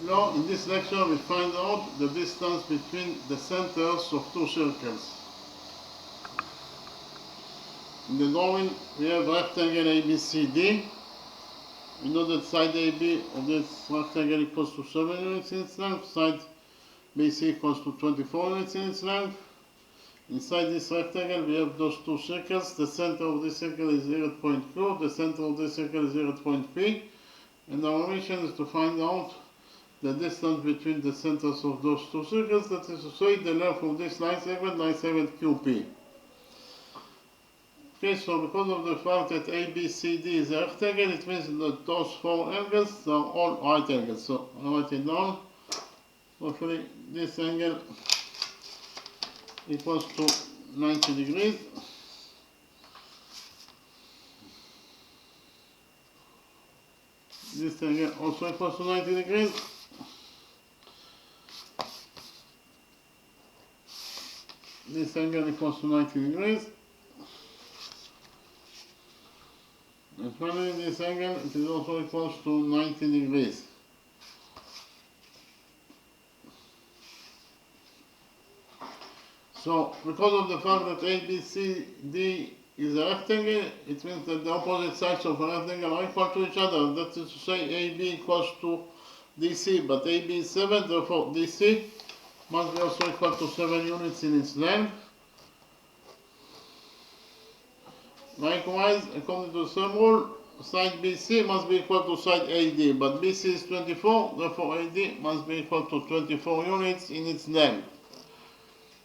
Now, in this lecture, we find out the distance between the centers of two circles. In the drawing, we have rectangle ABCD. We know that side AB of this rectangle equals to 7 units in its length, side BC equals to 24 units in its length. Inside this rectangle, we have those two circles. The center of this circle is 0.Q, the center of this circle is 0.P, and our mission is to find out the distance between the centers of those two circles, that is to say, the length of this line segment QP. Okay, so because of the fact that ABCD is a rectangle, it means that those four angles are all right angles. So I'll write it down. Hopefully this angle equals to 90 degrees. This angle also equals to 90 degrees. This angle equals to 90 degrees. And finally, this angle, it is also equals to 90 degrees. So, because of the fact that ABCD is a rectangle, it means that the opposite sides of a rectangle are equal to each other. That is to say, AB equals to DC, but AB is 7, therefore DC must be also equal to 7 units in its length. Likewise, according to the same rule, side BC must be equal to side AD, but BC is 24, therefore AD must be equal to 24 units in its length.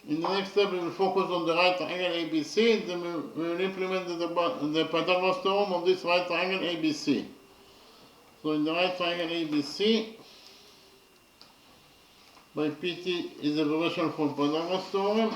In the next step, we will focus on the right triangle ABC, and then we will implement the Pythagoras theorem of this right triangle ABC. So in the right triangle ABC, by PT is the relation for Pythagoras theorem.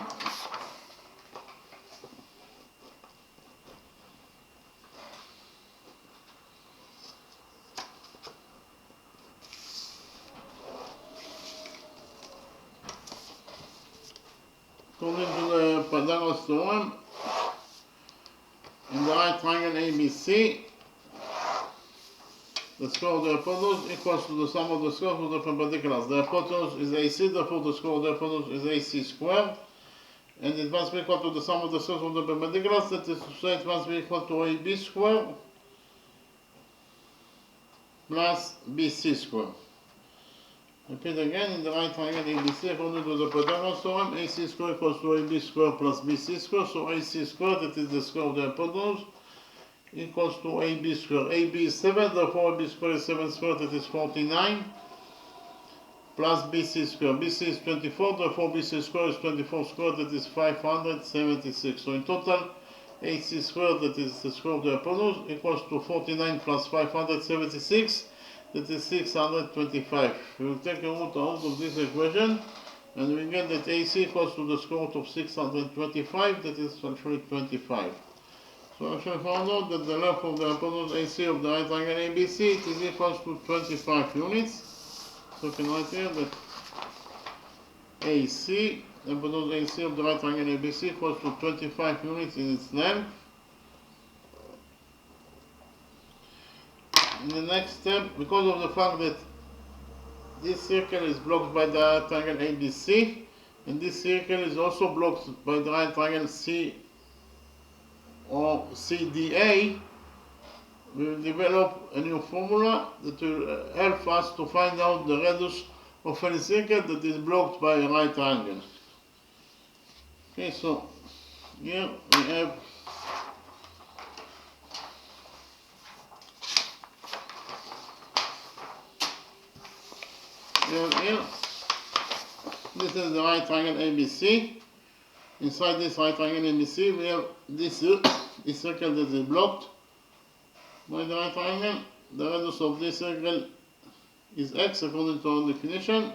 According to the Pythagoras theorem, in the right triangle ABC, the square of the hypotenuse equals to the sum of the squares of the perpendiculars. The hypotenuse is AC, therefore the square of the hypotenuse is AC squared, and it must be equal to the sum of the squares of the perpendiculars, that is to say, it must be equal to AB squared plus BC squared. Repeat again, in the right triangle ABC, according to the Pythagoras theorem, AC squared equals to AB squared plus BC squared, so AC squared, that is the square of the hypotenuse, equals to AB squared. AB is 7, therefore AB squared is 7 squared, that is 49, plus BC squared. BC is 24, therefore BC squared is 24 squared, that is 576. So in total, AC squared, that is the square of the hypotenuse, equals to 49 plus 576, that is 625. We will take a root out of this equation, and we get that AC equals to the square root of 625, that is actually 25. So I shall found out that the length of the hypotenuse AC of the right triangle ABC it is equals to 25 units. So we can write here that AC, the hypotenuse AC of the right triangle ABC equals to 25 units in its length. In the next step, because of the fact that this circle is blocked by the right triangle ABC, and this circle is also blocked by the right triangle C or CDA, we will develop a new formula that will help us to find out the radius of any circle that is blocked by a right triangle. Okay, so here we have here, this is the right triangle ABC. Inside this right triangle ABC, we have this circle that is blocked by the right triangle. The radius of this circle is x according to our definition.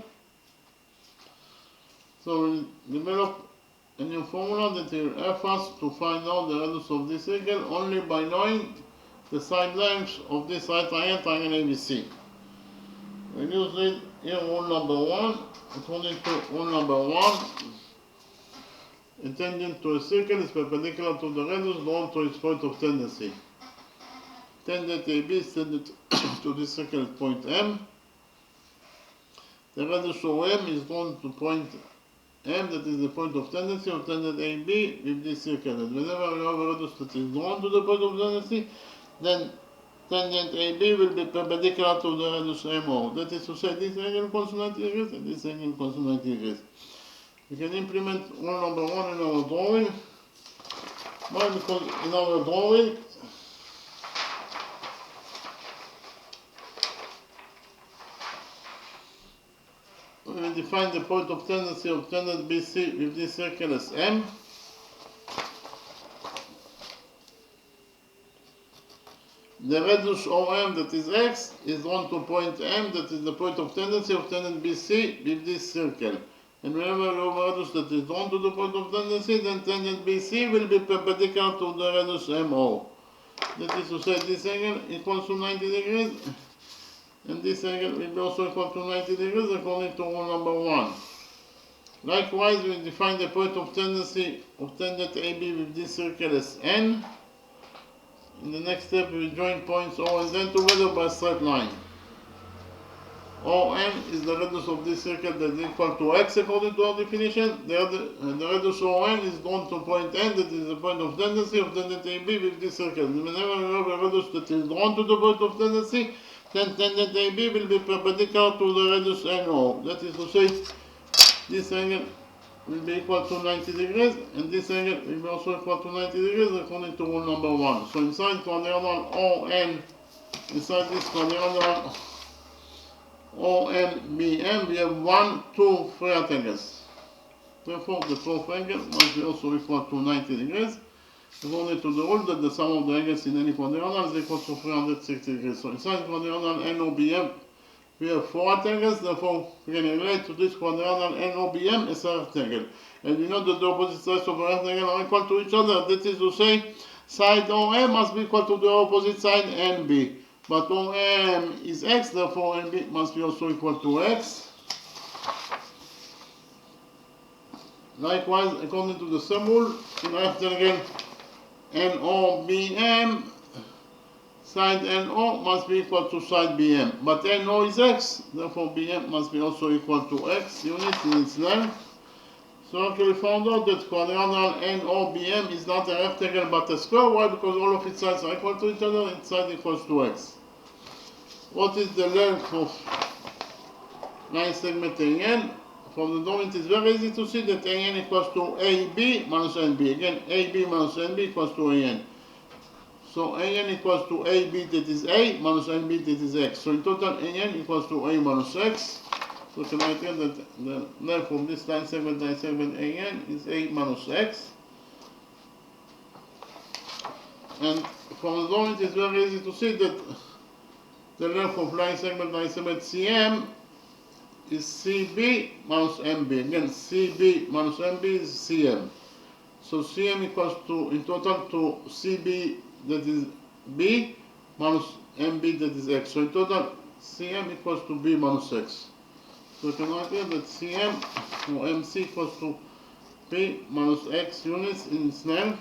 So we'll develop a new formula that will help us to find out the radius of this circle only by knowing the side lengths of this right triangle ABC. We'll use it here, rule number 1. According to rule number 1, a tangent to a circle is perpendicular to the radius drawn to its point of tendency. Tangent AB is tangent to this circle at point M. the radius OM is drawn to point M, that is the point of tendency of tangent AB with this circle. And whenever you have a radius that is drawn to the point of tendency, then tangent AB will be perpendicular to the radius MO. That is to say, this angle equals to 90 degrees and this angle equals to 90 degrees. We can implement rule number 1 in our drawing. Why? Because in our drawing, we will define the point of tendency of tangent BC with this circle as M. The radius OM, that is X, is drawn to point M, that is the point of tendency of tangent BC with this circle. And whenever you have a radius that is drawn to the point of tendency, then tangent BC will be perpendicular to the radius MO. That is to say, this angle equals to 90 degrees, and this angle will be also equal to 90 degrees according to rule number 1. Likewise, we define the point of tendency of tangent AB with this circle as N. In the next step, we will join points O and N together by a straight line. ON is the radius of this circle that is equal to X according to our definition. The radius ON is drawn to point N, that is the point of tendency of tangent AB with this circle. Whenever you have a radius that is drawn to the point of tendency, then tangent AB will be perpendicular to the radius NO. That is to say, this angle will be equal to 90 degrees, and this angle will be also equal to 90 degrees according to rule number 1. So inside quadrilateral ON, inside this quadrilateral ONBM, we have 1, 2, 3 angles. Therefore, the fourth angle must be also equal to 90 degrees, according to the rule that the sum of the angles in any quadrilateral is equal to 360 degrees. So inside quadrilateral NOBM, we have 4 angles, therefore we can relate to this quadrilateral NOBM as a rectangle. And we know that the opposite sides of a rectangle are equal to each other. That is to say, side OM must be equal to the opposite side NB. But OM is X, therefore NB must be also equal to X. Likewise, according to the sum rule, in a rectangle NOBM, side NO must be equal to side BM. But NO is X, therefore BM must be also equal to X units in its length. So actually found out that quadrilateral NOBM is not a rectangle but a square. Why? Because all of its sides are equal to each other and its side equals to X. What is the length of line segment AN? From the drawing it is very easy to see that AN equals to AB minus NB. Again, AB minus NB equals to AN. So AN equals to AB, that is A, minus NB, that is X. So in total, AN equals to A minus X. So we can write here that the length of this line segment AN is A minus X. And from the drawing it is very easy to see that the length of line segment CM is CB minus MB. Again, CB minus MB is CM. So CM equals to, in total, to CB, that is B, minus MB, that is X. So in total, CM equals to B minus X. So we can write here that CM or MC equals to B minus X units in its length.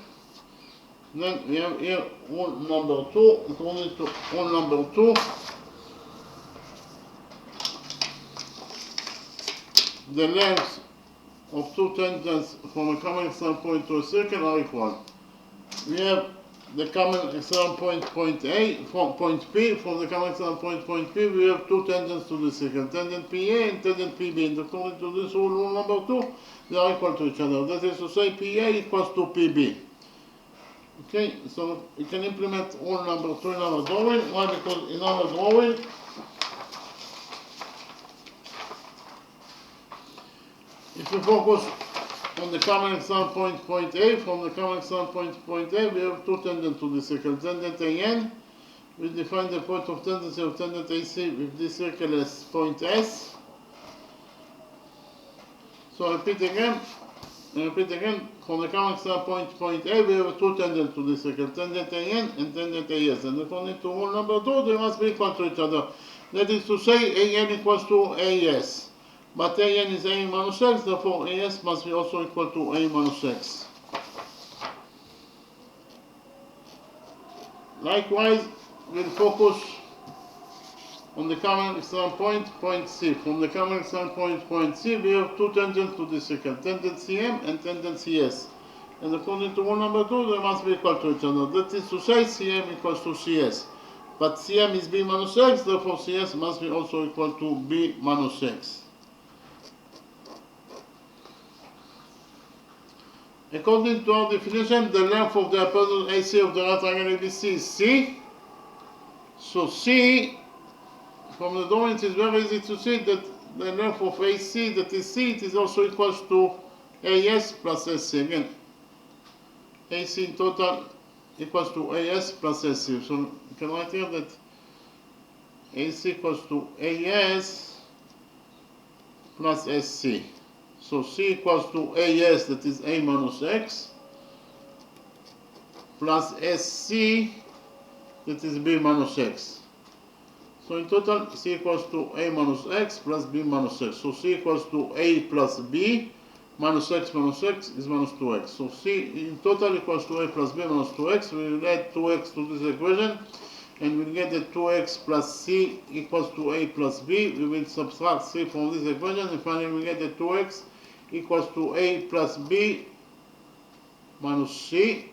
Then we have here rule number 2. According to rule number 2, the lengths of two tangents from a common external point to a circle are equal. We have the common external point A from point P. From the common external point P, we have two tangents to the circle, tangent PA and tangent PB. And according to this rule number 2, they are equal to each other. That is to say, PA equals to PB. Okay, so we can implement rule number 2 in our drawing. Why? Because in our drawing, if we focus on the common external point A, from the common external point A, we have two tangents to the circle. Tangent AN, we define the point of tendency of tangent AC with this circle as point S. So I repeat again, from the common external point A, we have two tangents to the circle, tangent AN and tangent AS. And according to rule number 2, they must be equal to each other. That is to say, AN equals to AS. But AN is A minus X, therefore AS must be also equal to A minus X. Likewise, we'll focus On the common external point, point C. From the common external point, point C, we have two tangents to this circle, tangent CM and tangent CS. And according to rule number 2, they must be equal to each other. That is to say, CM equals to CS. But CM is B minus X, therefore CS must be also equal to B minus X. According to our definition, the length of the hypotenuse AC of the right triangle ABC is C. So C, from the drawings, it's very easy to see that the length of AC, that is C, it is also equal to AS plus SC. Again, AC in total equals to AS plus SC. So you can write here that AC equals to AS plus SC. So C equals to AS, that is A minus X, plus SC, that is B minus X. So in total, C equals to A minus X plus B minus X. So C equals to A plus B minus X is minus 2X. So C in total equals to A plus B minus 2X. We will add 2X to this equation and we'll get that 2X plus C equals to A plus B. We will subtract C from this equation and finally we get that 2X equals to A plus B minus C.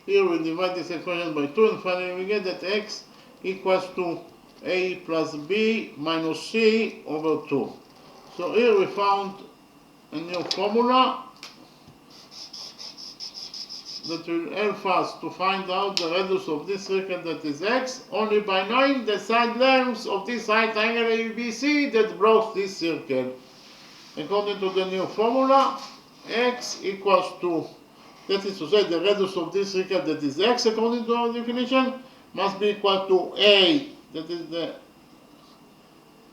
Here we divide this equation by 2 and finally we get that X equals to A plus B minus C over 2. So here we found a new formula that will help us to find out the radius of this circle that is X only by knowing the side lengths of this right triangle ABC that blocks this circle. According to the new formula, X equals to, that is to say, the radius of this circle that is X according to our definition must be equal to A, that is the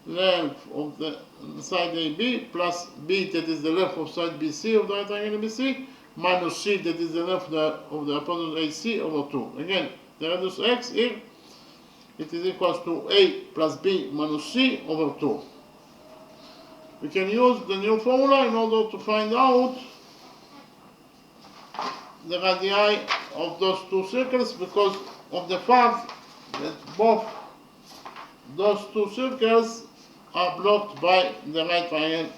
length of the side AB, plus B, that is the length of side BC of the right triangle ABC, minus C, that is the length of the hypotenuse AC over 2. Again, the radius X here, it is equal to A plus B minus C over 2. We can use the new formula in order to find out the radii of those two circles because of the fact that both those two circles are blocked by the right triangle.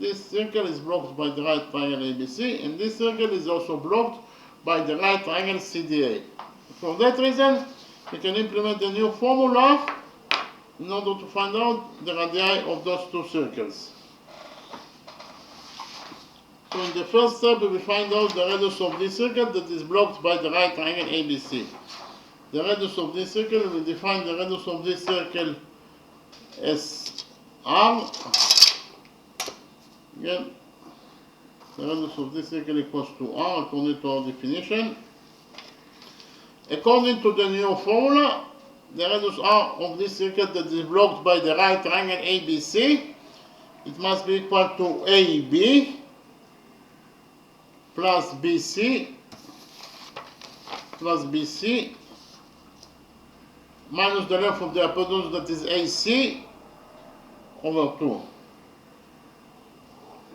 This circle is blocked by the right triangle ABC and this circle is also blocked by the right triangle CDA. For that reason, we can implement the new formula in order to find out the radii of those two circles. So in the first step, we will find out the radius of this circle that is blocked by the right triangle ABC. The radius of this circle, we will define the radius of this circle as R. Again, the radius of this circle equals to R according to our definition. According to the new formula, the radius R of this circle that is blocked by the right triangle ABC, it must be equal to AB plus BC minus the length of the hypotenuse that is AC over 2.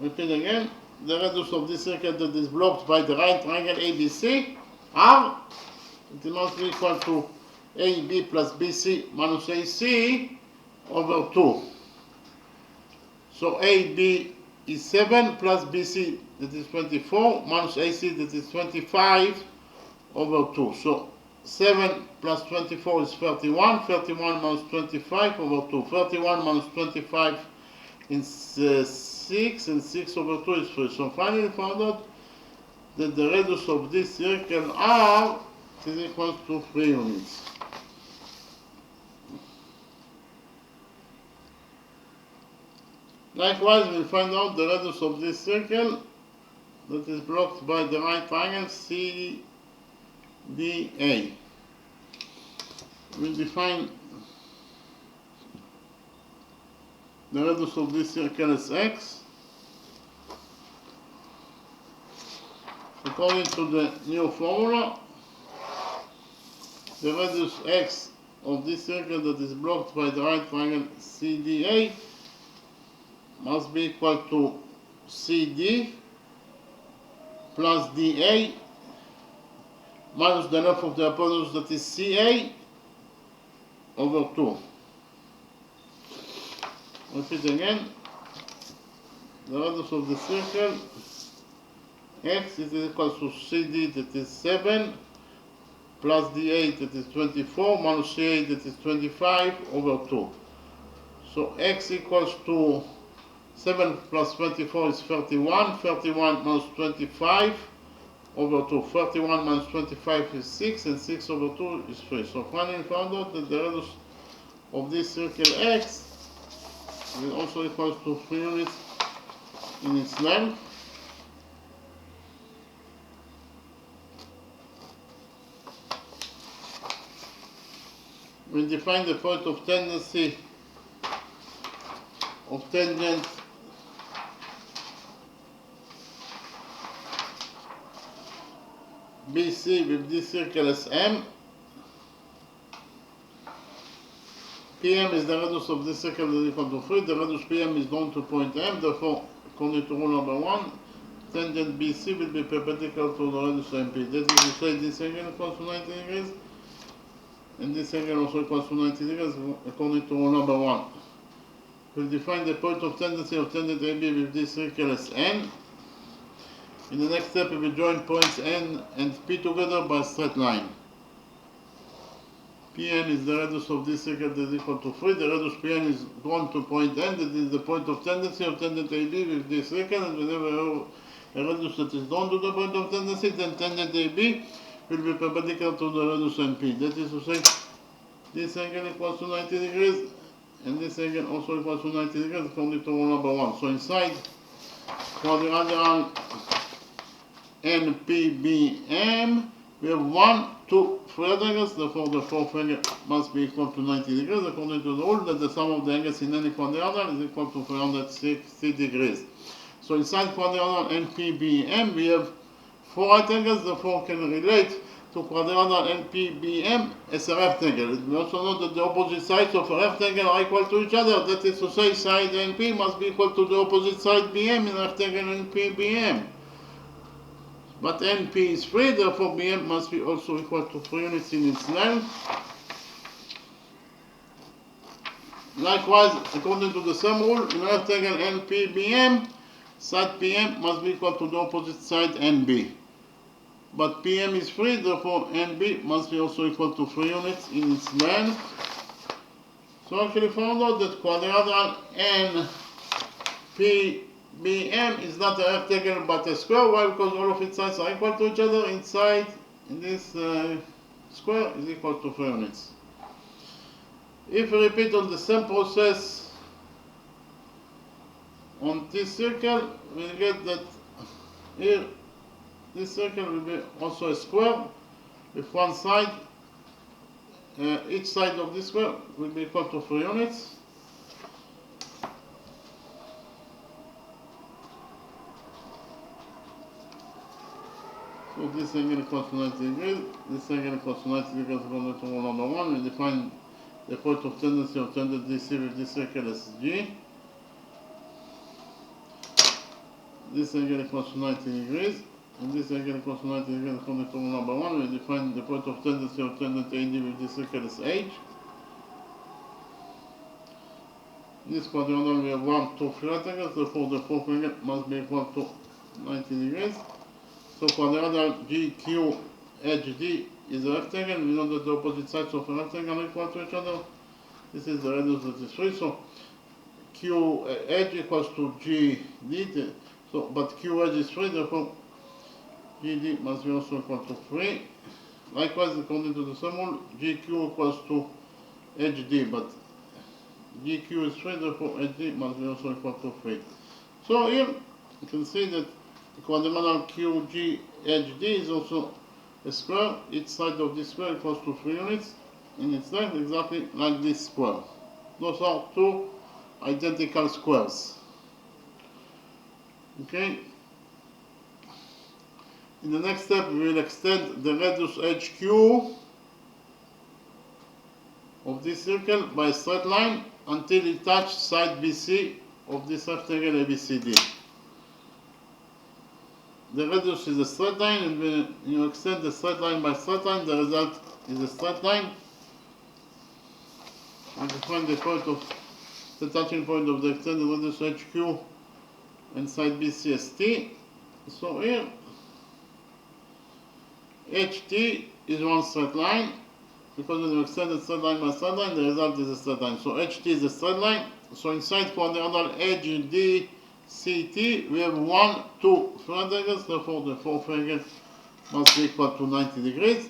Repeat again, the radius of this circle that is blocked by the right triangle ABC, R, it must be equal to AB plus BC minus AC over 2. So AB is 7 plus BC, that is 24, minus AC, that is 25 over 2. So 7 plus 24 is 31, 31 minus 25 over 2. 31 minus 25 is 6, and 6 over 2 is 3. So finally we found out that the radius of this circle R is equal to 3 units. Likewise, we'll find out the radius of this circle that is blocked by the right triangle CDA. We'll define the radius of this circle as X. According to the new formula, the radius X of this circle that is blocked by the right triangle CDA must be equal to CD plus DA minus the length of the hypotenuse that is CA over 2. Repeat again. The radius of the circle x is equal to CD, that is 7, plus d8, that is 24, minus c8, that is 25, over 2. So x equals to 7 plus 24 is 31, 31 minus 25 over 2. 31 minus 25 is 6, and 6 over 2 is 3. So finally we found out that the radius of this circle x is also equals to 3 units in its length. We define the point of tendency of tangent BC with this circle as M. PM is the radius of this circle that is equal to 3. The radius PM is known to point M. Therefore, according to rule number 1, tangent BC will be perpendicular to the radius MP. That is to say, this angle equals to 90 degrees, and this angle also equals to 90 degrees, according to rule number 1. We'll define the point of tendency of tangent AB with this circle as N. In the next step, we will join points N and P together by a straight line. Pn is the radius of this circle that is equal to 3. The radius Pn is drawn to point N, that is the point of tendency of tangent AB with this circle, and whenever a radius that is drawn to the point of tendency, then tangent AB will be perpendicular to the radius NP. That is to say, this angle equals to 90 degrees, and this angle also equals to 90 degrees according to rule number 1. So inside quadrilateral NPBM, we have 1, 2, 3 angles, therefore the fourth angle must be equal to 90 degrees according to the rule that the sum of the angles in any quadrilateral is equal to 360 degrees. So inside quadrilateral NPBM, we have 4 right angles, therefore can relate to quadrilateral NPBM as a rectangle. We also know that the opposite sides of a rectangle are equal to each other. That is to say, side NP must be equal to the opposite side BM in rectangle NPBM. But NP is 3, therefore BM must be also equal to 3 units in its length. Likewise, according to the same rule, in rectangle NPBM, side PM must be equal to the opposite side NB. But PM is 3, therefore NB must be also equal to 3 units in its length. So actually found out that quadrilateral NPBM is not a rectangle but a square. Why? Because all of its sides are equal to each other. Inside in this square is equal to 3 units. If we repeat on the same process on this circle, we'll get that here this circle will be also a square with one side. Each side of this square will be equal to 3 units. So this angle equals to 90 degrees, this angle equals to 90 degrees according to rule number 1. We define the point of tendency of tangent DC with this circle as G. This angle equals to 90 degrees, and this angle equals to 90 degrees according to rule number 1. We define the point of tendency of tangent AD with this circle as H. This quadrilateral we have 1, 2, 3 right angles, therefore the fourth angle must be equal to 90 degrees. So quadrilateral GQ HD is a rectangle. We know that the opposite sides of a rectangle are equal to each other. This is the radius that is 3. So Q edge equals to GD. So but Q edge is 3, therefore GD must be also equal to 3. Likewise, according to the same rule, GQ equals to HD, but GQ is 3, therefore HD must be also equal to 3. So here you can see that the quadrilateral QGHD is also a square. Each side of this square equals to 3 units in its length, exactly like this square. Those are 2 identical squares. Okay. In the next step, we will extend the radius HQ of this circle by a straight line until it touches side BC of this rectangle ABCD. The radius is a straight line, and when you extend the straight line by straight line, the result is a straight line. And define the point of the touching point of the extended radius HQ and side BC as T. So here, HT is one straight line, because when you extend a straight line by straight line, the result is a straight line. So HT is a straight line. So inside quadrilateral edge DCT, we have 1, 2 third angles, therefore the fourth angle must be equal to 90 degrees.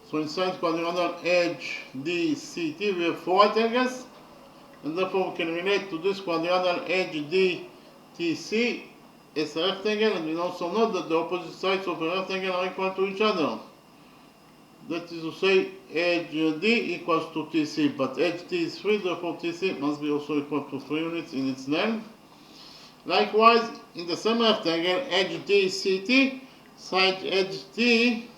So inside quadrilateral edge DCT, we have 4 right angles, and therefore we can relate to this quadrilateral edge DTC as a rectangle, and we also know that the opposite sides of a rectangle are equal to each other. That is to say, edge D equals to TC, but edge T is 3, therefore TC must be also equal to 3 units in its length. Likewise, in the same rectangle, edge DCT, side edge T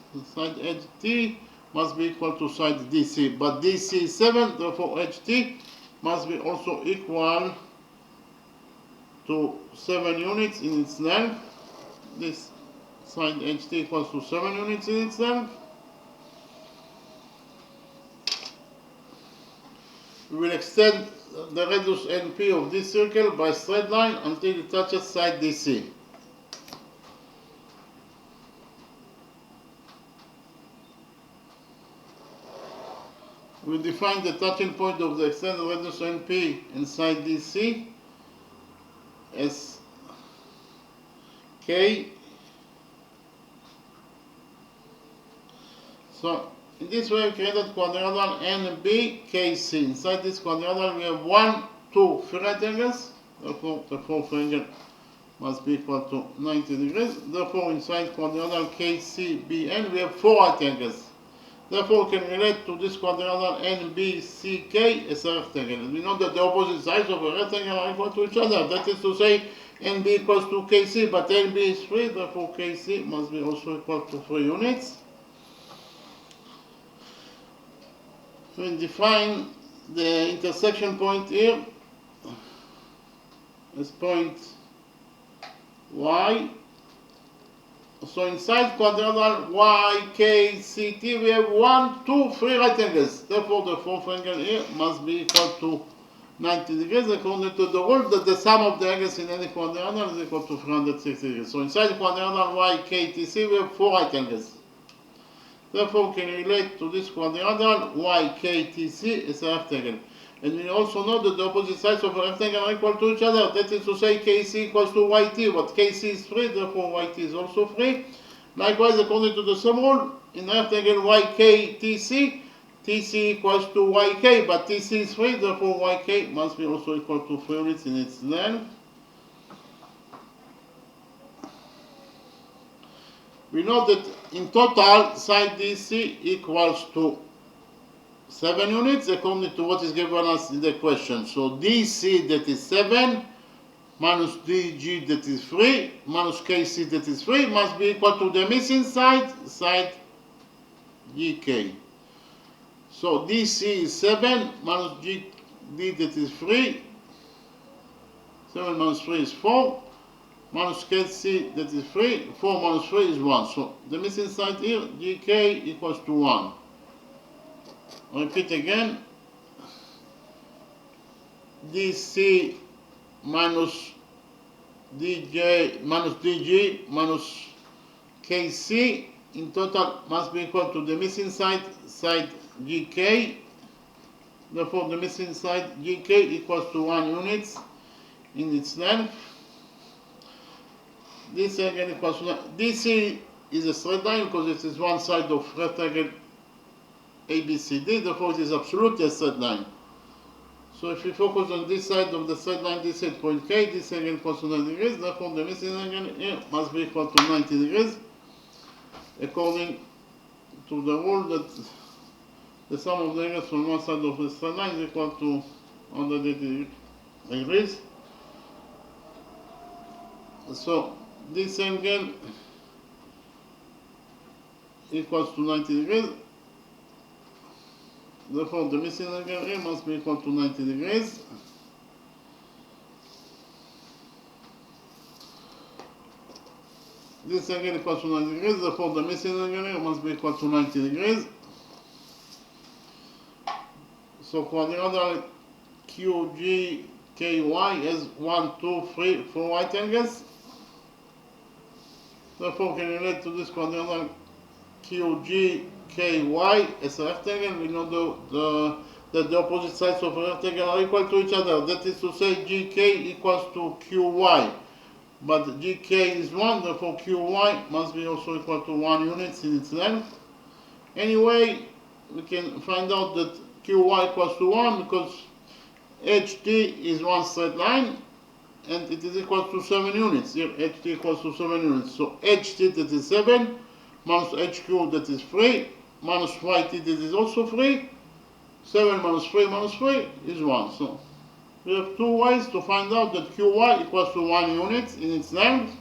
must be equal to side DC, but DC is 7, therefore HT must be also equal to 7 units in its length. This side HT equals to 7 units in its length. We will extend the radius NP of this circle by straight line until it touches side DC. We define the touching point of the extended radius NP inside DC as K. So in this way, we created quadrilateral NBKC. Inside this quadrilateral, we have 1, 2, 3 right angles. Therefore, the fourth angle must be equal to 90 degrees. Therefore, inside quadrilateral KCBN, we have 4 right angles. Therefore, we can relate to this quadrilateral NBCK as a rectangle. And we know that the opposite sides of a rectangle are equal to each other. That is to say, NB equals to KC, but NB is 3. Therefore, KC must be also equal to 3 units. We define the intersection point here as point Y. So inside quadrilateral YKCT, we have 1, 2, 3 right angles. Therefore, the fourth angle here must be equal to 90 degrees, according to the rule that the sum of the angles in any quadrilateral is equal to 360 degrees. So inside quadrilateral YKTC, we have 4 right angles. Therefore, we can relate to this quadrilateral YKTC as a rectangle. And we also know that the opposite sides of a rectangle are equal to each other. That is to say, KC equals to YT, but KC is 3, therefore YT is also 3. Likewise, according to the same rule, in rectangle YKTC, TC equals to YK, but TC is 3, therefore YK must be also equal to 3 units in its length. We know that in total, side DC equals to 7 units according to what is given us in the question. So DC that is 7 minus DG that is 3 minus KC that is 3 must be equal to the missing side, side GK. So DC is 7 minus GD that is 3. 7 minus 3 is 4. Minus KC that is 3, 4 minus 3 is 1. So the missing side here, GK equals to 1. I repeat again, DC minus DJ minus DG minus KC in total must be equal to the missing side, side GK. Therefore, the missing side GK equals to 1 unit in its length. This again equals to DC is a straight line because it is one side of rectangle ABCD, therefore it is absolutely a straight line. So if we focus on this side of the straight line, this is point K, this angle equals to 90 degrees, therefore the missing angle here must be equal to 90 degrees, according to the rule that the sum of the angles from one side of the straight line is equal to 180 degrees. So this angle equals to 90 degrees. Therefore, the missing angle here must be equal to 90 degrees. This angle equals to 90 degrees. Therefore, the missing angle here must be equal to 90 degrees. So quadrilateral QGKY has 1, 2, 3, 4 right angles. Therefore, can relate to this quadrangle QGKY as a rectangle. We know that the opposite sides of a rectangle are equal to each other. That is to say, GK equals to QY. But GK is 1, therefore QY must be also equal to 1 unit in its length. Anyway, we can find out that QY equals to 1 because HT is one straight line and it is equal to 7 units. Here HT equals to 7 units. So HT that is 7 minus HQ that is 3 minus YT that is also 3. 7 minus 3 is 1. So we have two ways to find out that QY equals to 1 unit in its length.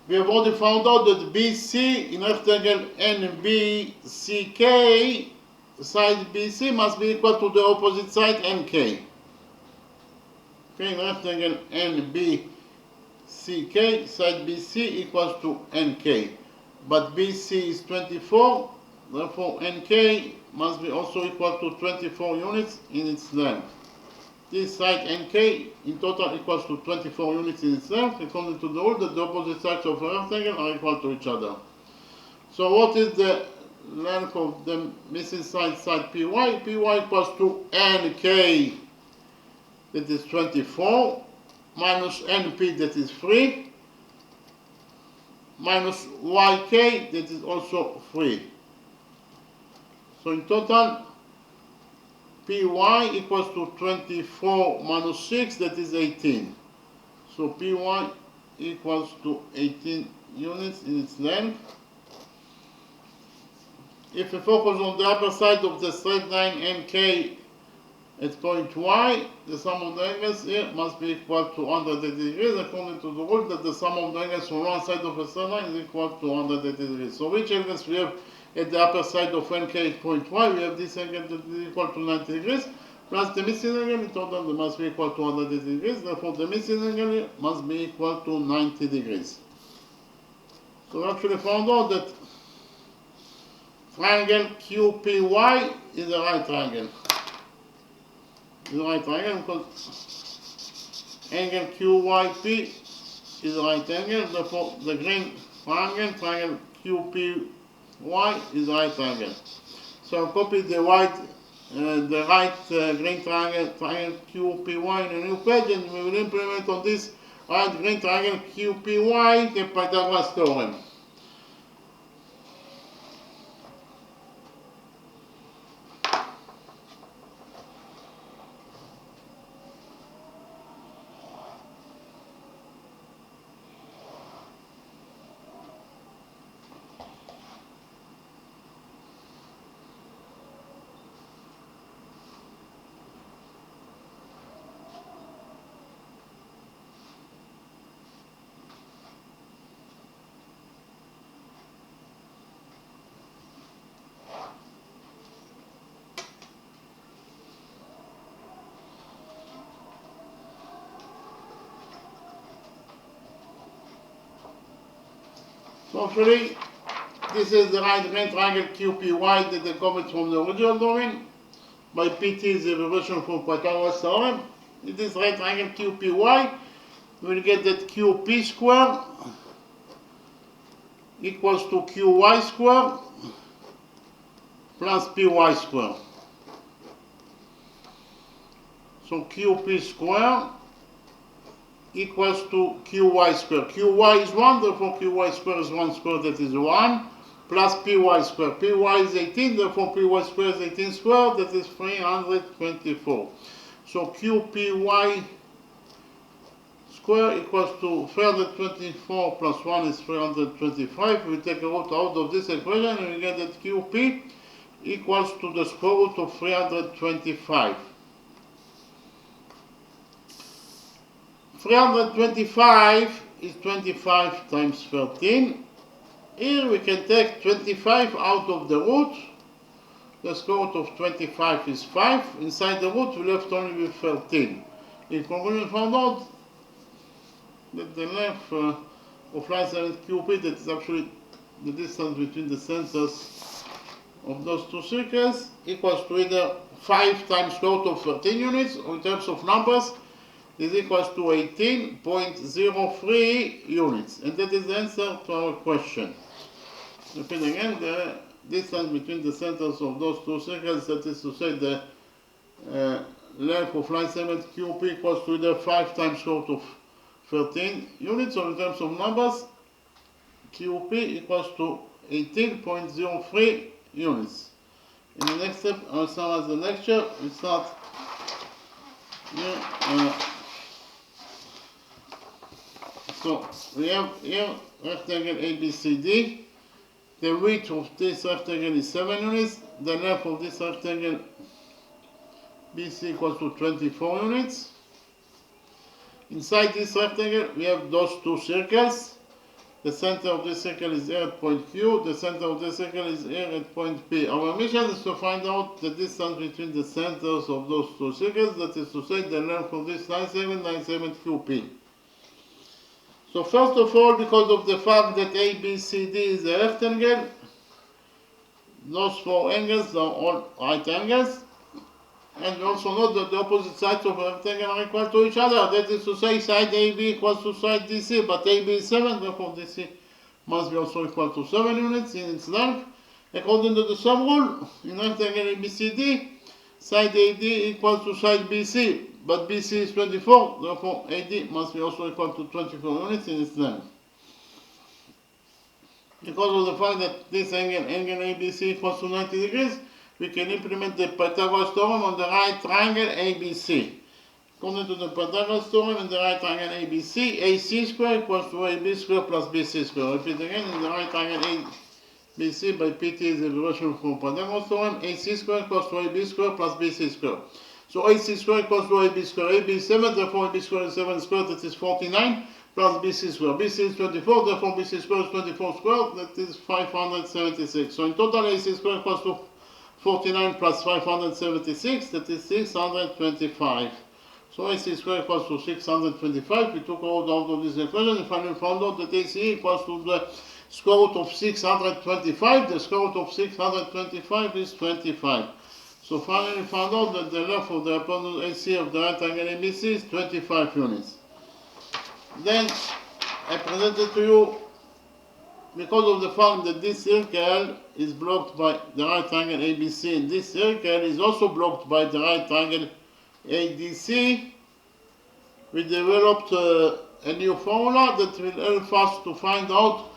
We have already found out that BC in rectangle NBCK, side BC must be equal to the opposite side NK. Okay, in rectangle NBCK, side BC equals to NK. But BC is 24, therefore NK must be also equal to 24 units in its length. This side NK in total equals to 24 units in its length, according to the rule that the opposite sides of a rectangle are equal to each other. So what is the length of the missing side PY? PY equals to NK, that is 24, minus NP, that is 3, minus YK, that is also 3. So in total, PY equals to 24 minus 6, that is 18. So PY equals to 18 units in its length. If we focus on the upper side of the straight line NK at point Y, the sum of the angles here must be equal to 180 degrees, according to the rule that the sum of the angles from one side of a straight line is equal to 180 degrees. So which angles we have at the upper side of NK at point Y? We have this angle that is equal to 90 degrees, plus the missing angle. In total, they must be equal to 180 degrees. Therefore, the missing angle must be equal to 90 degrees. So we actually found out that triangle QPY is a right triangle. It's a right triangle because angle QYP is a right angle. Therefore, the green triangle QPY is a right triangle. So I'll copy the right green triangle QPY in a new page, and we will implement on this right green triangle QPY the Pythagoras theorem. So actually, this is the right green triangle QPY that they copied from the original drawing. By PT is the evaluation from Pythagoras theorem. In this right triangle QPY, we will get that QP square equals to QY square plus PY square. So QP square equals to QY square. QY is 1, therefore QY square is 1 square, that is 1, plus PY square. PY is 18, therefore PY square is 18 square, that is 324. So QPY square equals to 324 plus 1 is 325. We take a root out of this equation and we get that QP equals to the square root of 325. 325 is 25 times 13. Here we can take 25 out of the root. The square root of 25 is 5. Inside the root we left only with 13. In conclusion, we found out that the length of line segment QP, that is actually the distance between the centers of those two circles, equals to either 5 times square root of 13 units, or in terms of numbers, is equals to 18.03 units. And that is the answer to our question. Repeat again, the distance between the centers of those two circles, that is to say the length of line segment QP equals to either 5 times square root of 13 units, or in terms of numbers, QP equals to 18.03 units. In the next step, I'll summarize the lecture. We start here. So we have here rectangle ABCD. The width of this rectangle is 7 units. The length of this rectangle BC equals to 24 units. Inside this rectangle, we have those two circles. The center of this circle is here at point Q. The center of this circle is here at point P. Our mission is to find out the distance between the centers of those two circles. That is to say, the length of this line segment QP. So first of all, because of the fact that ABCD is a rectangle, those four angles are all right angles. And we also know that the opposite sides of a rectangle are equal to each other. That is to say, side AB equals to side DC, but AB is 7, therefore DC must be also equal to 7 units in its length. According to the sum rule, in rectangle ABCD, side AD equals to side BC, but BC is 24, therefore AD must be also equal to 24 units in its length. Because of the fact that this angle ABC equals to 90 degrees, we can implement the Pythagoras theorem on the right triangle ABC. According to the Pythagoras theorem in the right triangle ABC, AC squared equals to AB squared plus BC squared. Repeat again, in the right triangle ABC by PT is a derivation from Pythagoras theorem, AC squared equals to AB squared plus BC squared. So AC squared equals to AB squared. AB is 7, therefore AB squared is 7 squared, that is 49, plus BC squared. BC is 24, therefore BC squared is 24 squared, that is 576. So in total, AC squared equals to 49 plus 576, that is 625. So AC squared equals to 625. We took out of this equation and finally found out that AC equals to the square root of 625. The square root of 625 is 25. So finally we found out that the length of the hypotenuse AC of the right angle ABC is 25 units. Then I presented to you, because of the fact that this circle is blocked by the right triangle ABC and this circle is also blocked by the right triangle ADC, we developed a new formula that will help us to find out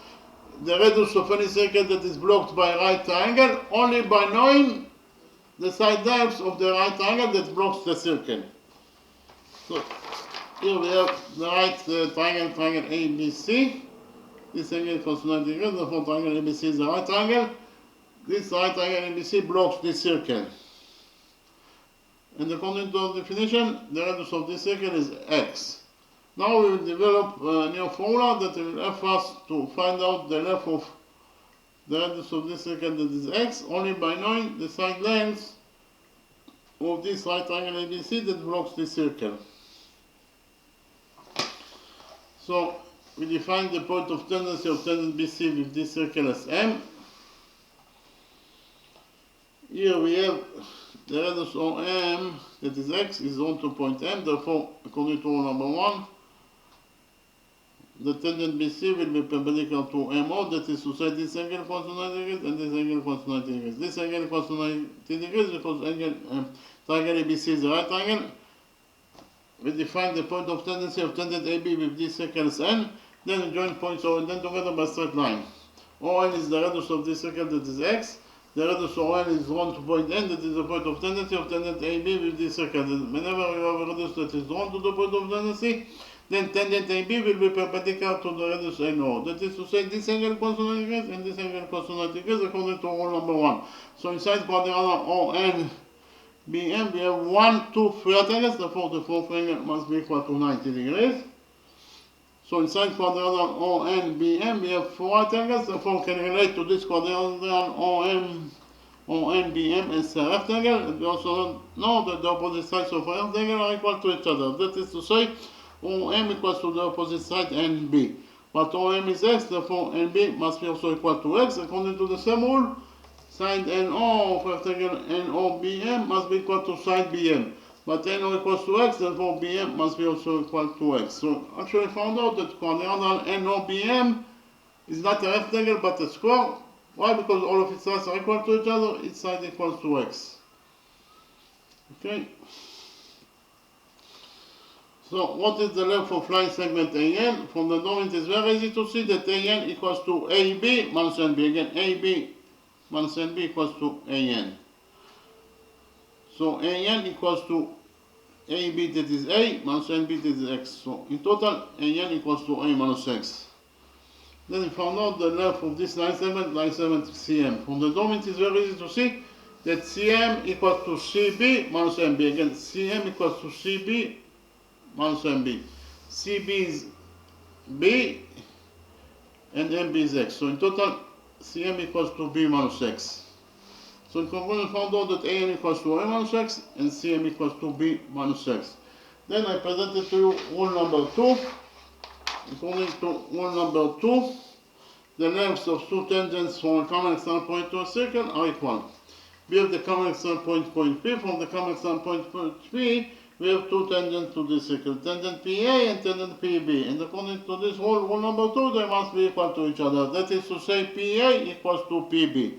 the radius of any circle that is blocked by a right triangle only by knowing the side lengths of the right triangle that blocks the circle. So here we have the right triangle ABC. This angle equals to 90 degrees, therefore triangle ABC is the right triangle. This right triangle ABC blocks this circle. And according to the definition, the radius of this circle is x. Now we will develop a new formula that will help us to find out the length of the radius of this circle that is x only by knowing the side lengths of this right triangle ABC that blocks this circle. So we define the point of tendency of tangent BC with this circle as M. Here we have the radius OM, that is x, is on to point M. Therefore, according to rule number 1, the tangent BC will be perpendicular to MO, that is to say this angle equals to 90 degrees and this angle equals to 90 degrees. This angle equals to 90 degrees because triangle ABC is the right triangle. We define the point of tendency of tangent AB with this circle as N. Then we join points O and N together by straight line. ON is the radius of this circle that is x. The radius of ON is drawn to point N, that is the point of tendency of tangent AB with this circle. Whenever you have a radius that is drawn to the point of tendency, then tangent AB will be perpendicular to the radius NO. That is to say, this angle equals to 90 degrees and this angle equals to 90 degrees according to rule number 1. So inside quadrilateral ON BM, we have 1, 2, 3 right angles, therefore the fourth angle must be equal to 90 degrees. So inside quadrilateral ONBM, we have 4 right angles, therefore we can relate to this quadrilateral ONBM as a rectangle. And we also know that the opposite sides of a rectangle are equal to each other. That is to say, OM equals to the opposite side NB. But OM is x, therefore NB must be also equal to x according to the same rule. side NO of rectangle NOBM must be equal to side BM. But NO equals to x, therefore BM must be also equal to x. So actually found out that quadrilateral NOBM is not a rectangle but a square. Why? Because all of its sides are equal to each other, each side equals to x. Okay. So what is the length of line segment AN? From the drawing it is very easy to see that AN equals to AB minus NB. Again, AB minus NB equals to AN. So AN equals to AB, that is A, minus NB, that is X. So in total, AN equals to A minus X. Then we found out the length of this line segment CM. From the drawing it is very easy to see that CM equals to CB minus MB. Again, CM equals to CB minus MB. CB is B and MB is X. So in total, CM equals to B minus X. So in conclusion, we found out that AN equals to A minus X and CM equals to B minus X. Then I presented to you rule number 2. According to rule number 2, the lengths of two tangents from a common external point to a circle are equal. We have the common external point, point P. From the common external point, point P, we have two tangents to this circle, tangent PA and tangent PB. And according to this rule, rule number 2, they must be equal to each other. That is to say, PA equals to PB.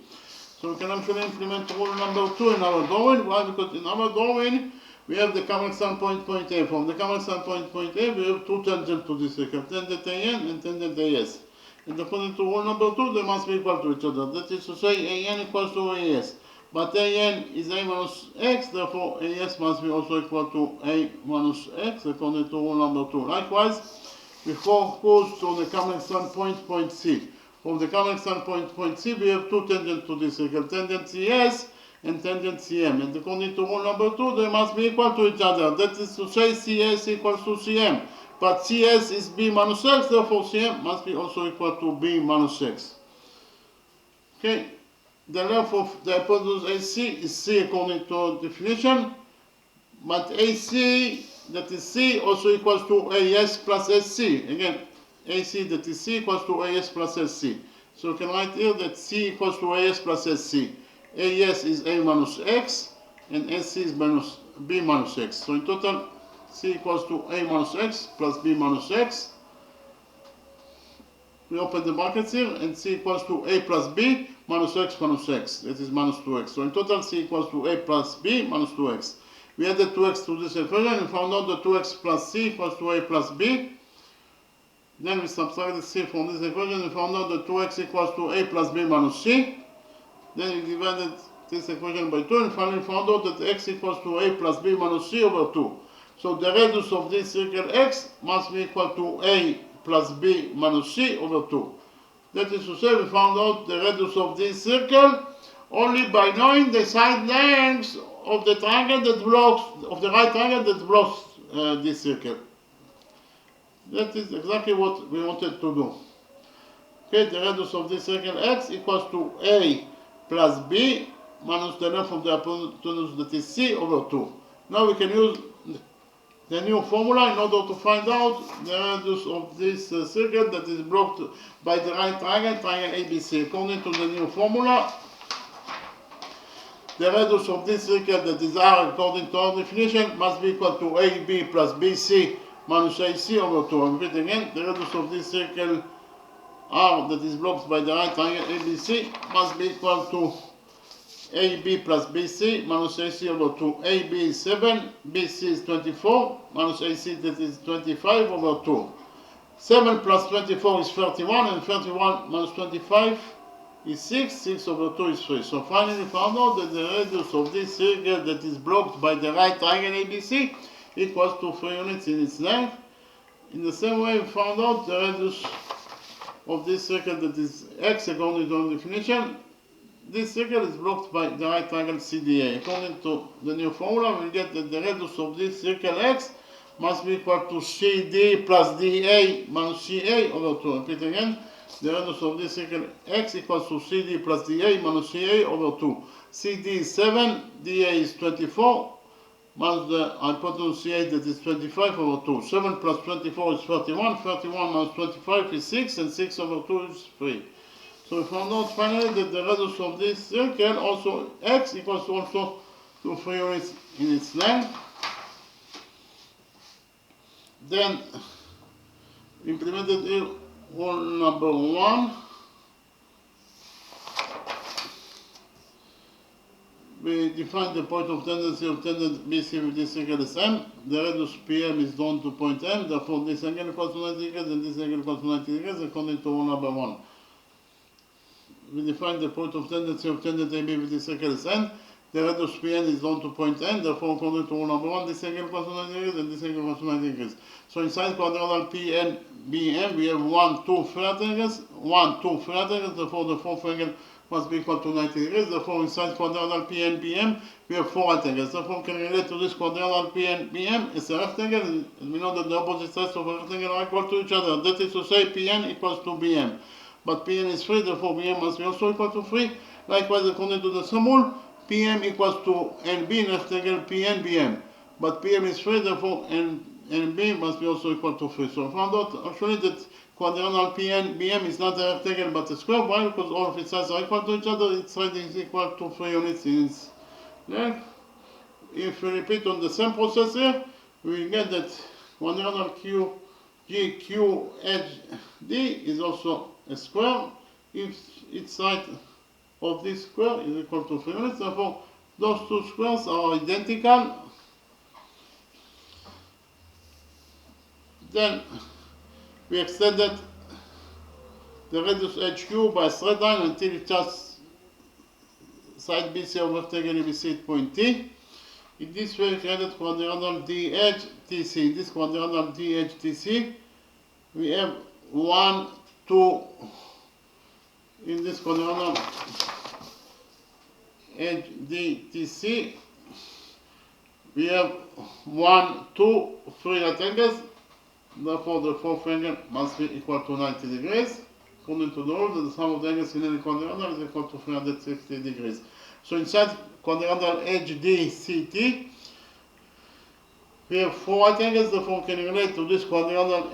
So we can actually implement rule number 2 in our drawing. Why? Because in our drawing, we have the common external point, point A. From the common external point, point A, we have two tangents to this circle, tangent AN and tangent AS. And according to rule number 2, they must be equal to each other. That is to say, AN equals to AS. But AN is A minus X, therefore AS must be also equal to A minus X, according to rule number 2. Likewise, we focus to the common external point, point C. From the common external point, point C, we have two tangents to this circle, tangent CS and tangent CM. And according to rule number 2, they must be equal to each other. That is to say, CS equals to CM. But CS is B minus X, therefore CM must be also equal to B minus X. Okay, the length of the hypotenuse AC is C according to definition. But AC, that is C, also equals to AS plus SC. Again, AC, that is C, equals to AS plus SC. So we can write here that C equals to AS plus SC. AS is A minus X, and SC is B minus X. So in total, C equals to A minus X plus B minus X. We open the brackets here, and C equals to A plus B minus X minus X. That is minus 2X. So in total, C equals to A plus B minus 2X. We added 2X to this equation and found out that 2X plus C equals to A plus B. Then we subtracted C from this equation and found out that 2x equals to A plus B minus C. Then we divided this equation by 2 and finally found out that x equals to A plus B minus C over 2. So the radius of this circle x must be equal to A plus B minus C over 2. That is to say, we found out the radius of this circle only by knowing the side lengths of the triangle that blocks, of the right triangle that blocks this circle. That is exactly what we wanted to do. Okay, the radius of this circle x equals to A plus B minus the length of the hypotenuse, that is C, over 2. Now we can use the new formula in order to find out the radius of this circle that is blocked by the right triangle, triangle ABC. According to the new formula, the radius of this circle that is R according to our definition must be equal to AB plus BC minus AC over 2. I repeat again, the radius of this circle R that is blocked by the right triangle ABC must be equal to AB plus BC minus AC over 2. AB is 7, BC is 24, minus AC, that is 25 over 2. 7 plus 24 is 31, and 31 minus 25 is 6, 6 over 2 is 3. So finally we found out that the radius of this circle that is blocked by the right triangle ABC equals to 3 units in its length. In the same way, we found out the radius of this circle that is x according to our definition. This circle is blocked by the right triangle CDA. According to the new formula, we get that the radius of this circle x must be equal to CD plus DA minus CA over 2. Repeat again, the radius of this circle x equals to CD plus DA minus CA over 2. CD is 7, DA is 24, minus the hypotenuse CA that is 25 over 2. 7 plus 24 is 31, 31 minus 25 is 6, and 6 over 2 is 3. So we found out finally that the radius of this circle also x equals also to 3 units in its length. Then we implemented here rule number 1. We define the point of tendency of tangent BC with this angle is M. The radius PM is down to point M. Therefore, this angle equals to 90 degrees and this angle equals to 90 degrees according to rule number 1. We define the point of tendency of tangent AB with this angle is N. The radius PN is down to point N. Therefore, according to rule number 1, this angle equals to 90 degrees and this angle equals to 90 degrees. So inside quadrangle PN BM, we have 1, 2, 3 angles. 1, 2, 3 angles. Therefore, the fourth angle must be equal to 90 degrees. Therefore, inside quadrangle PNBM, we have 4 rectangles. Therefore, we can relate to this quadrangle PNBM as a rectangle, and we know that the opposite sides of a rectangle are equal to each other. That is to say, PN equals to BM. But PN is 3, therefore BM must be also equal to 3. Likewise, according to the sum rule, PM equals to NB in rectangle PNBM. But PM is 3, therefore NB must be also equal to 3. So we found out actually that quadrangle PNBM is not a rectangle but a square. Why? Because all of its sides are equal to each other. Its side is equal to 3 units in its length. If we repeat on the same process here, we get that quadrangle QGQHD is also a square if its side of this square is equal to 3 units. Therefore, those two squares are identical. Then we extended the radius HQ by a straight line until it touches side BC of rectangle ABC at point T. In this way, we created quadrangle DHTC. In this quadrangle DHTC, we have 1, 2, in this quadrangle HDTC, we have 1, 2, 3 rectangles. Therefore, the fourth angle must be equal to 90 degrees. According to the rule, the sum of the angles in any quadrangle is equal to 360 degrees. So inside quadrangle HDCT, we have 4 rectangles. Therefore, we can relate to this quadrangle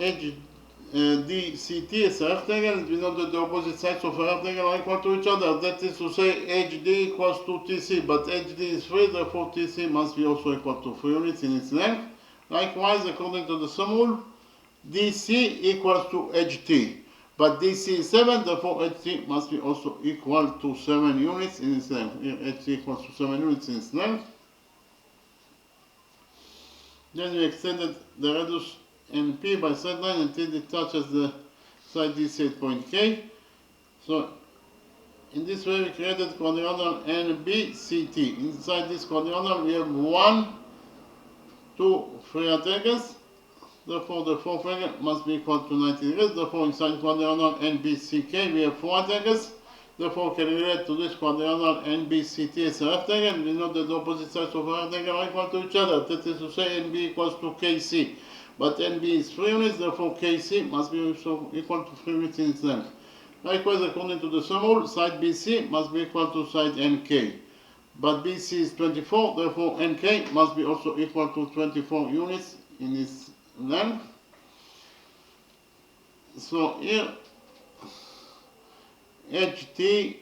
HDCT as a rectangle. We know that the opposite sides of a rectangle are equal to each other. That is to say, HD equals to TC, but HD is 3, therefore TC must be also equal to 3 units in its length. Likewise, according to the sum rule, DC equals to HT, but DC is 7, therefore HT must be also equal to 7 units in its length. Here, HT equals to 7 units in its length. Then we extended the radius NP by straight line until it touches the side DC at point K. So, in this way, we created quadrangle NBCT. Inside this quadrangle, we have 1, 2, 3 rectangles. Therefore, the fourth angle must be equal to 90 degrees. Therefore, inside quadrangle NBCK, we have 4 rectangles. Therefore, we can relate to this quadrangle NBCT as a rectangle. We know that the opposite sides of a rectangle are equal to each other. That is to say, NB equals to KC. But NB is 3 units, therefore KC must be also equal to 3 units in its length. Likewise, according to the sum rule, side BC must be equal to side NK. But BC is 24, therefore NK must be also equal to 24 units in its length. So here, HT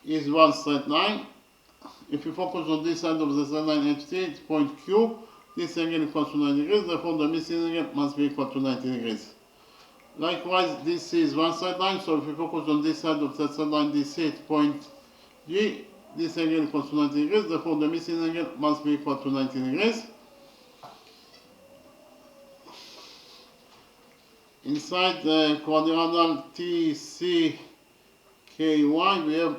is one straight line. If you focus on this side of the straight line HT, it's point Q. This angle equals to 90 degrees, therefore the missing angle must be equal to 90 degrees. Likewise, this is one straight line, so if you focus on this side of the straight line DC, it's point G. This angle equals to 90 degrees, therefore the missing angle must be equal to 90 degrees. Inside the quadrangle TCKY, we have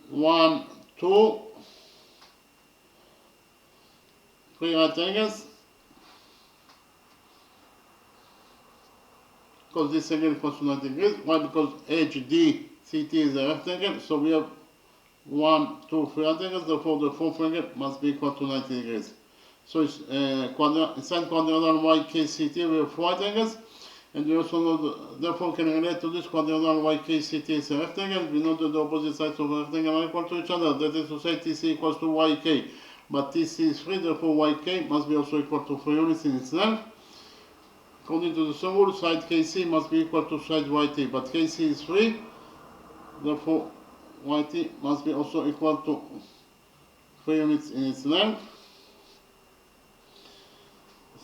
1, 2, 3 rectangles. Because this angle equals to 90 degrees. Why? Because HDCT is a rectangle, so we have 1, 2, 3 rectangles, therefore the fourth angle must be equal to 90 degrees. So it's inside quadrangle YKCT we have 4 rectangles, and we also know therefore can relate to this quadrangle YKCT as a rectangle. We know that the opposite sides of a rectangle are equal to each other. That is to say TC equals to YK, but TC is 3, therefore YK must be also equal to 3 units in its length. according to the sum rule, side KC must be equal to side YT, but KC is 3, therefore YT must be also equal to 3 units in its length.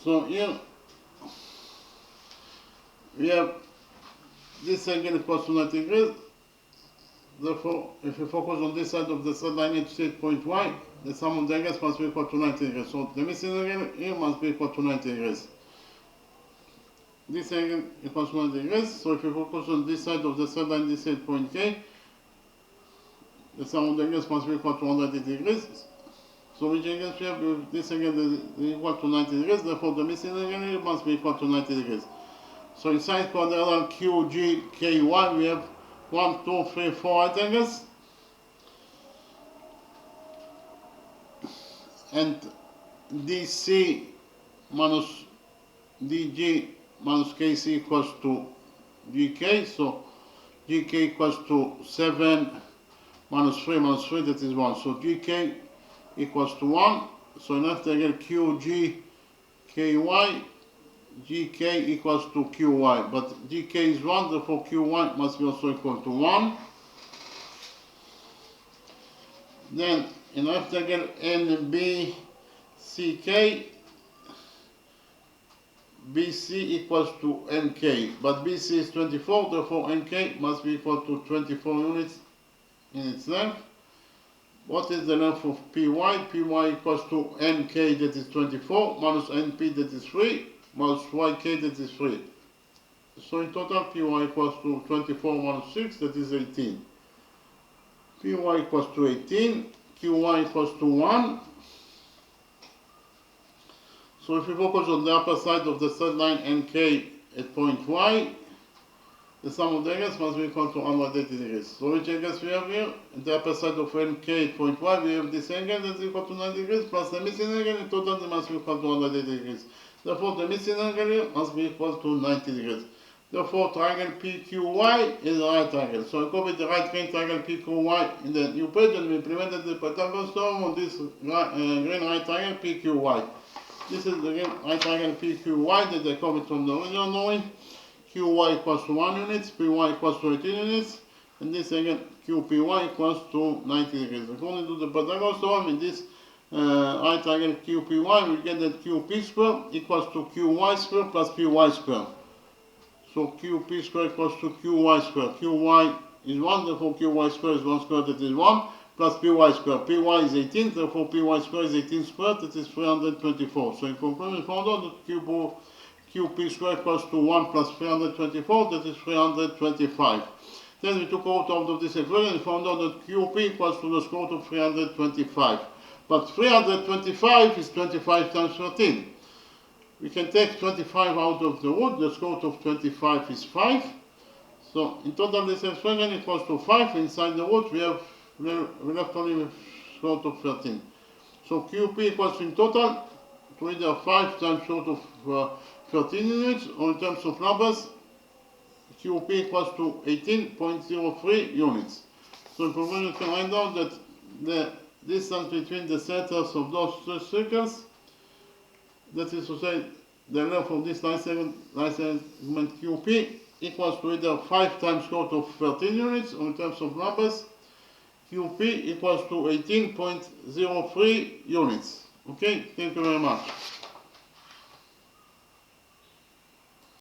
So here we have this angle equals to 90 degrees. Therefore, if you focus on this side of the third line each state point Y, the sum of the angles must be equal to 90 degrees. So the missing angle here must be equal to 90 degrees. This angle equals to 90 degrees. So if you focus on this side of the third line, this state point K, the sum of the angles must be equal to 180 degrees. So which angles we have? This angle is equal to 90 degrees. Therefore, the missing angle here must be equal to 90 degrees. So inside quadrilateral QGKY, we have 1, 2, 3, 4 right angles, and DC minus DG minus KC equals to GK, so GK equals to 7 minus 3 minus 3, that is 1, so GK equals to 1, so in left angle QGKY, GK equals to QY, but GK is 1, therefore QY must be also equal to 1. Then in left angle NBCK, BC equals to NK, but BC is 24, therefore NK must be equal to 24 units in its length. What is the length of PY? PY equals to NK, that is 24, minus NP, that is 3, minus YK, that is 3. So in total, PY equals to 24 minus 6, that is 18. PY equals to 18, QY equals to 1. So if you focus on the upper side of the third line NK at point Y, the sum of the angles must be equal to 180 degrees. So which angles we have here? At the upper side of NK at point Y, we have this angle that is equal to 90 degrees, plus the missing angle. In total, they must be equal to 180 degrees. Therefore, the missing angle here must be equal to 90 degrees. Therefore, triangle PQY is a right angle. So I copy the right green triangle PQY in the new page, and we implemented the Pythagoras theorem on this green right triangle PQY. This is the green right triangle PQY that I copied from the original drawing. QY equals to 1 unit, PY equals to 18 units, and this again QPY equals to 90 degrees. According to the Pythagoras theorem, in this right triangle QPY, we get that QP square equals to QY square plus PY square. So QP square equals to QY square. QY is 1, therefore QY square is 1 square, that is 1, plus PY square. PY is 18, therefore PY square is 18 squared, that is 324. So in conclusion, we found out that QP square equals to 1 plus 324, that is 325. Then we took out of this equation and found out that QP equals to the square root of 325. But 325 is 25 times 13. We can take 25 out of the root, the square root of 25 is 5. So in total this expression equals to 5. Inside the root we left only with square root of 13. So QP equals in total to either 5 times square root of 13 units, or in terms of numbers, QP equals to 18.03 units. So in conclusion, you can find out that the distance between the centers of those two circles, that is to say, the length of this line segment QP equals to either 5 times square root of 13 units, or in terms of numbers, QP equals to 18.03 units. Okay, thank you very much.